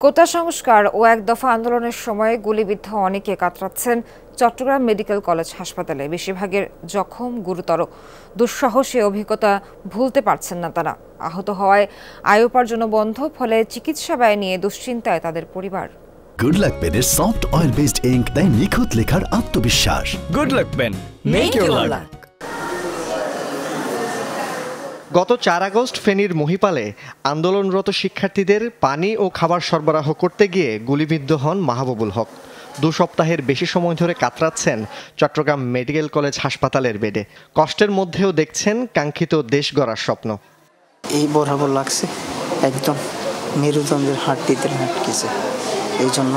কোটা সংস্কার ও এক দফা আন্দোলনের সময় গুলিবিদ্ধ অনেকে কাতরাচ্ছেন চট্টগ্রাম মেডিকেল কলেজ হাসপাতালে। বেশিরভাগের জখম গুরুতর। দুঃসহ সে অভিজ্ঞতা ভুলতে পারছেন না তারা। আহত হওয়ায় আয় উপার্জনও বন্ধ, ফলে চিকিৎসা ব্যয় নিয়ে দুশ্চিন্তায় তাদের পরিবার। গুড লাক পেনের সফট অয়েল বেসড ইঙ্ক দেয় নিখুঁত লেখার আত্মবিশ্বাস। Good luck pen, make your luck. গত 4 আগস্ট ফেনীর মহিপালে আন্দোলনরত শিক্ষার্থীদের পানি ও খাবার সরবরাহ করতে গিয়ে গুলিবিদ্ধ হন মাহবুবুল হক। 2 সপ্তাহের বেশি সময় ধরে কাতরাচ্ছেন চট্টগ্রাম মেডিকেল কলেজ হাসপাতালের বেডে। কষ্টের মধ্যেও দেখছেন কাঙ্ক্ষিত দেশ গড়ার স্বপ্ন। এই বরাবর লাগছে, একদম মেরুদণ্ডের হাড্ডিতে হাঁটকেছে, এই জন্য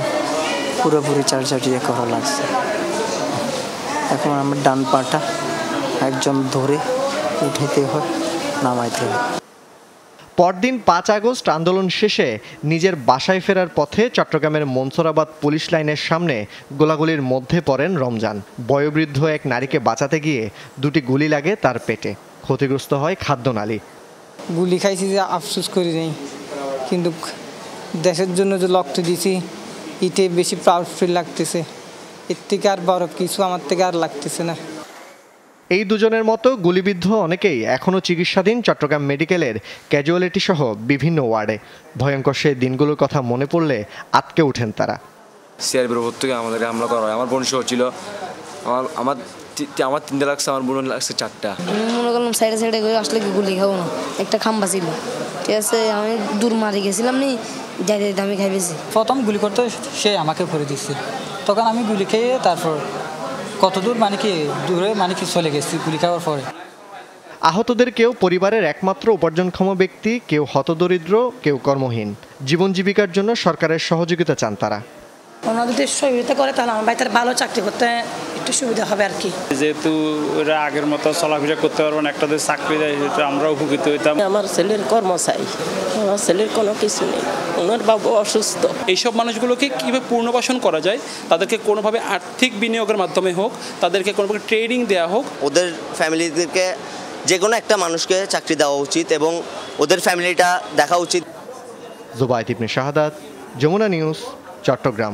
পুরোপুরি চার্জারিয়া করা লাগছে। এখন আমার ডান পাটা একজন ধরে উঠাইতে হয়, নামাইতে হয়। পরদিন 5 আগস্ট আন্দোলন শেষে নিজের বাসায় ফেরার পথে চট্টগ্রামের মনসুরাবাদ পুলিশ লাইনের সামনে গোলাগুলির মধ্যে পড়েন রমজান। বয়োবৃদ্ধ এক নারীকে বাঁচাতে গিয়ে 2টি গুলি লাগে তার পেটে। ক্ষতিগ্রস্ত হয় খাদ্যনালী। গুলি খাইছি যে আফসোস করি নেই, কিন্তু দেশের জন্য যে লক্ষ্য দিয়েছি এতে বেশি প্রাউড ফিল লাগতেছে। এর থেকে আর বড় কিছু আমার থেকে আর লাগতেছে না। এই দুজনের মতো গুলিবিদ্ধ অনেকেই এখনও চিকিৎসাধীন চট্টগ্রাম মেডিকেলের ক্যাজুয়ালিটি সহ বিভিন্ন ওয়ার্ডে। ভয়ঙ্কর সেই দিনগুলোর কথা মনে পড়লে আটকে ওঠেন তারা। সিআরবির উপর থেকে আমাদের হামলা করা হয়। আমার বোন সহ ছিল, আমার 3টা লাগছে, আমার বোন লাগছে 4টা। আমি মনে করলাম সাইডে সাইডে করে আসলে কি গুলি খাবো না, একটা খাম্বা ছিল, ঠিক আছে, আমি দূর মারি গেছিলাম নি, যাইতে যাইতে আমি খাই বেশি। প্রথম গুলি করতে সে আমাকে করে দিচ্ছে, তখন আমি গুলি খেয়ে তারপর কত দূর দূরে চলে গেছি গুলি খাওয়ার পরে। আহতদের কেউ পরিবারের একমাত্র উপার্জনক্ষম ব্যক্তি, কেউ হতদরিদ্র, কেউ কর্মহীন। জীবন জীবিকার জন্য সরকারের সহযোগিতা চান তারা। ওনারা যদি সহযোগিতা করে তাহলে আমার ভাইটার ভালো চাকরি করতে একটু সুবিধা হবে আর কি। যেহেতু ওরা আগের মতো চলাফেরা করতে পারবো না, একটা চাকরি দেয়, সেটা আমরা উপকৃত হইতাম। আমার ছেলের কর্ম চাই, আমার ছেলের কোনো কিছু নেই, ওনার বাবু অসুস্থ। এইসব মানুষগুলোকে কীভাবে পুনর্বাসন করা যায়, তাদেরকে কোনোভাবে আর্থিক বিনিয়োগের মাধ্যমে হোক, তাদেরকে কোনোভাবে ট্রেনিং দেওয়া হোক। ওদের ফ্যামিলিদেরকে যে কোনো একটা মানুষকে চাকরি দেওয়া উচিত এবং ওদের ফ্যামিলিটা দেখা উচিত। জুবায়েদ ইবনে শাহাদাত, যমুনা নিউজ, চট্টগ্রাম।